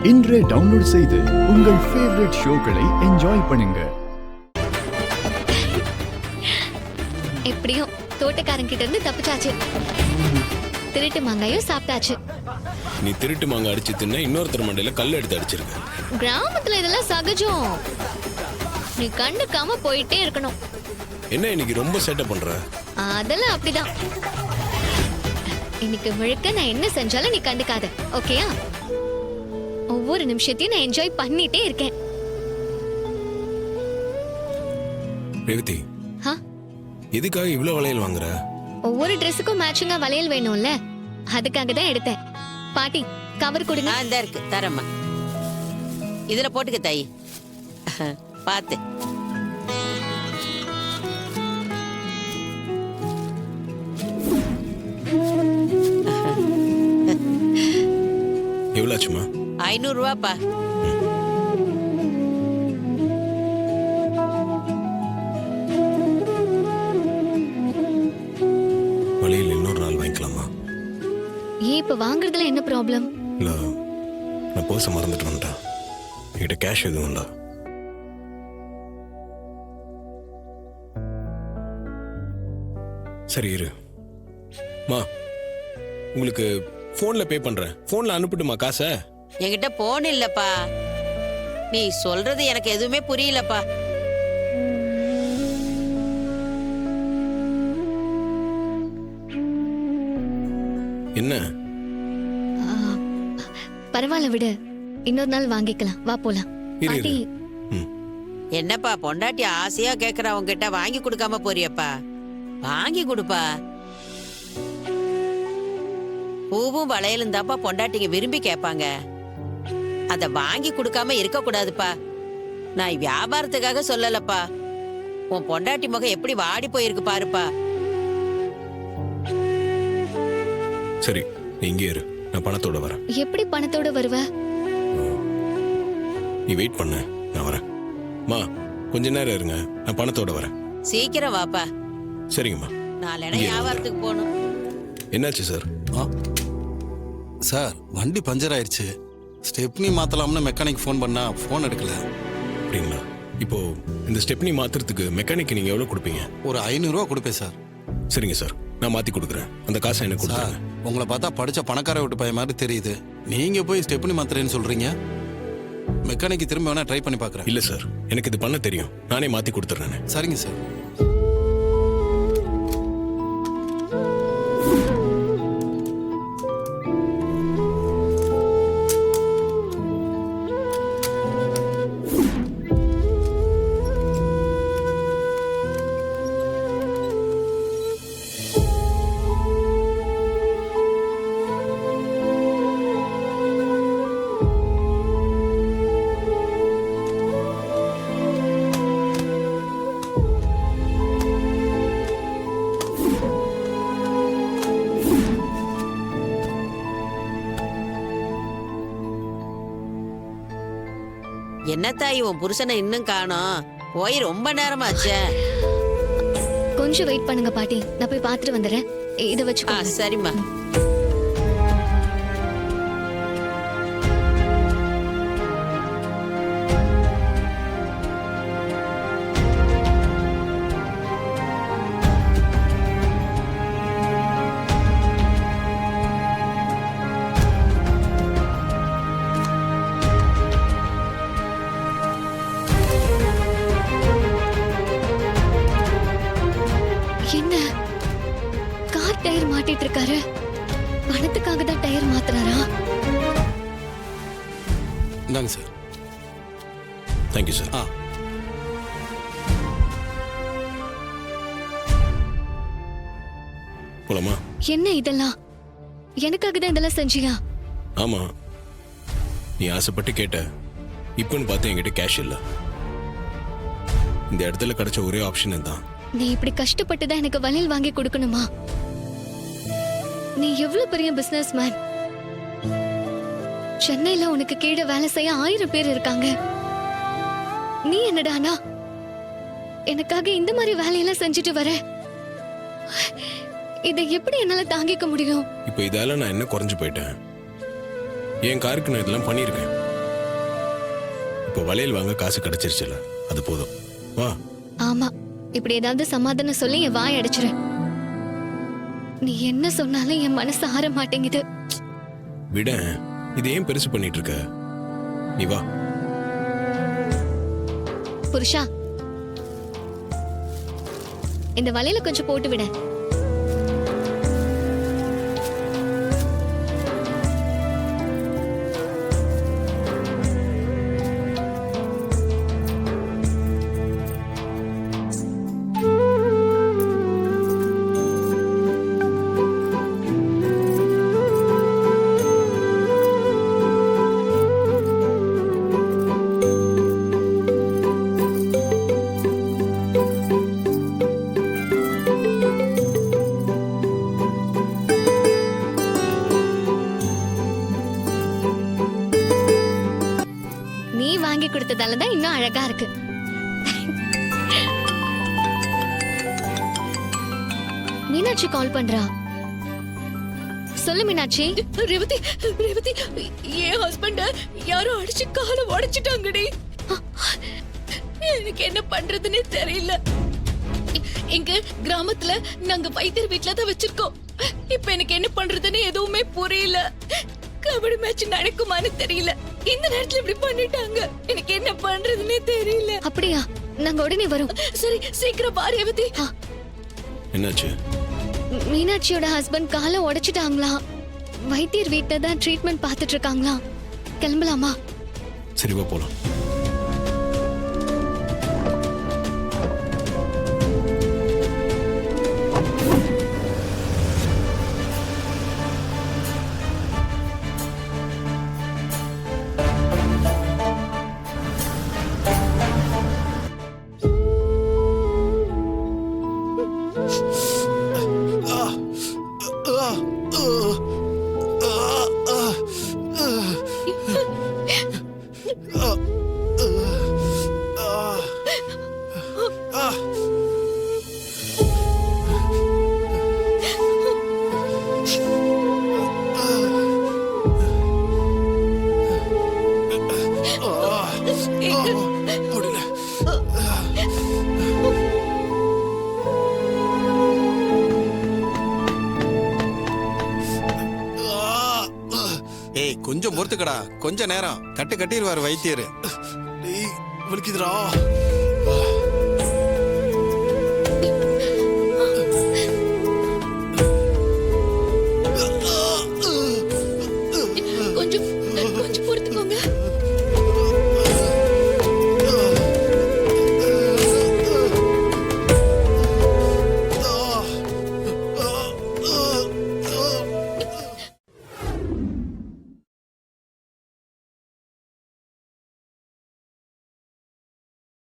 இன்றே டவுன்லோட் செய்து உங்கள் ஃபேவரட் ஷோக்களை என்ஜாய் பண்ணுங்க. எப்படியும் தோட்டக்காரன் கிட்ட இருந்து தப்பிச்சாச்சு. திருட்டு மாங்காயும் சாப்பிட்டாச்சு. நீ திருட்டு மாங்காய் அடிச்சு தின்ன இன்னொருத்தர் மண்டையில கல் எடுத்து அடிச்சிருக்க. கிராமத்துல இதெல்லாம் சகஜம். நீ கண்டுக்காம போயிட்டே இருக்கணும். என்ன இன்னைக்கு ரொம்ப சேட்டை பண்ற? அதெல்லாம் அப்படிதான். இன்னைக்கு முழுக்க நான் என்ன செஞ்சாலும் நீ கண்டுக்காத, ஓகேயா? ஒவ்வொரு நிமிஷத்தையும் நான் என்ஜாய் பண்ணிட்டே இருக்கேன். ரேவதி, எதுக்காக இவ்வளவு வளையல் வாங்குற? ஒவ்வொரு ட்ரெஸ்ஸுக்கும் மேட்சிங்கா வளையல் வேணும்ல, அதுக்காக தான் எடுத்தேன். பாட்டி, கவர் கொடுங்க. இந்த இருக்கு தரமா. இதுல போட்டுக்க தாயி. பாத்து எவ்வளவு ஆச்சுமா? 500 ரூபாப்பா. வளையல் இன்னொரு நாள் வாங்கிக்கலாமா? ஏன் இப்ப வாங்குறதுல என்ன ப்ராப்ளம்? இல்ல, நான் பர்ஸ மறந்துட்டு வந்துட்டேன். என்கிட்ட கேஷ் எதுவும் உண்டா? சரி இரு மா, உங்களுக்கு போன்ல பே பண்றேன். போன்ல அனுப்பிட்டுமா காசை? என்கிட்ட போன் இல்லப்பா. நீ சொல்றது எனக்கு எதுவுமே புரியலப்பா. என்ன? பரவாயில்ல விடு, இன்னொரு நாள் வாங்கிக்கலாம். வா போலாம். இரு, பாட்டி, இரு. என்னப்பா பொண்டாட்டி ஆசையா கேக்குறவங்க கிட்ட வாங்கி கொடுக்காம போறியப்பா? வாங்கி கொடுப்பா. பூவும் வளையலும் தாப்பா பொண்டாட்டிங்க விரும்பி கேட்பாங்க. அத வாங்கி கொடுக்காம இருக்க கூடாதுப்பா. நான் வியாபாரத்துக்காக சொல்லலப்பா. உன் பொண்டாட்டி முகம் எப்படி வாடி போயிருக்கு பாருப்பா. சரி, நீ இங்கே இரு, நான் பணத்தோட வரேன். எப்படி பணத்தோட வருவ? நீ வெயிட் பண்ண, நான் வரேன். மா, கொஞ்ச நேரம் இருங்க, நான் பணத்தோட வரேன். சீக்கிரம் வாப்பா. சரிங்கம்மா. நாளை வியாபாரத்துக்கு போகணும். என்னாச்சு சார்? சார், வண்டி பஞ்சர் ஆயிடுச்சு. ஸ்டெப்னி மாத்தலாம்னு மெக்கானிக் ஃபோன் பண்ணா ஃபோன் எடுக்கல. அப்படிங்களா? இப்போ இந்த ஸ்டெப்னி மாத்துறதுக்கு மெக்கானிக் நீங்க எவ்வளவு கொடுப்பீங்க? ஒரு 500 ரூபா கொடுப்பேன் சார். சரிங்க சார், நான் மாத்தி கொடுக்குறேன். அந்த காசை எனக்கு சார், கொடுங்க. உங்களை பார்த்தா படிச்ச பணக்கார வீட்டு பையன் மாதிரி தெரியுது. நீங்க போய் ஸ்டெப்னி மாத்துறேன்னு சொல்றீங்க. மெக்கானிக் திரும்ப வேணா ட்ரை பண்ணி பார்க்குறேன். இல்ல சார், எனக்கு இது பண்ண தெரியும். நானே மாத்தி கொடுத்துறேன். சரிங்க சார். என்ன தாயி, உன் புருஷனை இன்னும் காணோம்? போய் ரொம்ப நேரமாச்சே. கொஞ்சம் வெயிட் பண்ணுங்க பாட்டி, நான் போய் பார்த்துட்டு வந்துடுறேன். இதை வச்சுக்கோ. சரிம்மா. என்ன கார் டயர் மாட்டிட்டு இருக்காரு? பணத்துக்காக தான் டயர் மாத்துறாரா? இந்தாங்க சார். Thank you sir. போலாமா? என்ன இதெல்லாம்? எனக்காக தான் இதெல்லாம் செஞ்சியா? ஆமா, நீ ஆசைப்பட்டு கேட்ட. இப்பன்னு பார்த்து என்கிட்ட கேஷ் இல்ல. இந்த இடத்துல கிடைச்ச ஒரே ஆப்ஷன் தான். நீ இப்படி கஷ்டப்பட்டு தான் எனக்கு வளையல் வாங்கி கொடுக்கணுமா? நீ எவ்வளவு பெரிய பிசினஸ் மேன். சென்னையில உனக்கு கீழே வேலை செய்ய 1000 பேர் இருக்காங்க. நீ என்னடானா எனக்காக இந்த மாதிரி வேலையெல்லாம் செஞ்சுட்டு வர? இதை எப்படி என்னால தாங்கிக்க முடியும்? இப்போ இதால நான் என்ன குறைஞ்சு போயிட்டேன்? என் காருக்கு நான் இதெல்லாம் பண்ணியிருக்கேன். இப்போ வளையல் வாங்க காசு கிடைச்சிருச்சுல, அது போதும். வா. ஆமா, இப்படி ஏதாவது சமாதானம் சொல்லி என் வாய் அடைச்சிரு. நீ என்ன சொன்னாலும் என் மனசு ஆற மாட்டேங்குது. விட, இது ஏன் பெருசு பண்ணிட்டு இருக்க? நீ வா. புருஷா, இந்த வலையில கொஞ்சம் போட்டு விட. நீ வாங்கி கொடுத்ததால தான் இன்னும் அழகா இருக்கு. மீனாட்சி கால் பண்றா. சொல்லு மீனாட்சி. ரேவதி, ரேவதி, என் ஹஸ்பண்ட யாரோ அடிச்சு காலை உடைச்சிட்டாங்கடி. எனக்கு என்ன பண்றதுன்னே தெரியல. எங்க கிராமத்துல நாங்க வைத்தியர் வீட்டுல தான் வச்சிருக்கோம். இப்ப எனக்கு என்ன பண்றதுன்னு எதுவுமே புரியல. கபடி மேட்ச் நடக்குமான்னு தெரியல. இந்த நேரத்துல இப்படி பண்ணிட்டாங்க. எனக்கு என்ன பண்றதுன்னே தெரியல. அப்படியா? நாங்க உடனே வரோம். சரி, சீக்கிரம் வா ரேவதி. என்னாச்சு? மீனாட்சியோட ஹஸ்பண்ட் காலை உடைச்சிட்டாங்களா? வைத்தியர் வீட்டுல தான் ட்ரீட்மெண்ட் பார்த்துட்டு இருக்காங்களா? கிளம்பலாமா? சரி, வா போலாம். ஏய், கொஞ்சம் பொறுத்துக்கடா, கொஞ்ச நேரம் கட்டு கட்டிடுவாரு வைத்தியர். வலிக்குதுடா.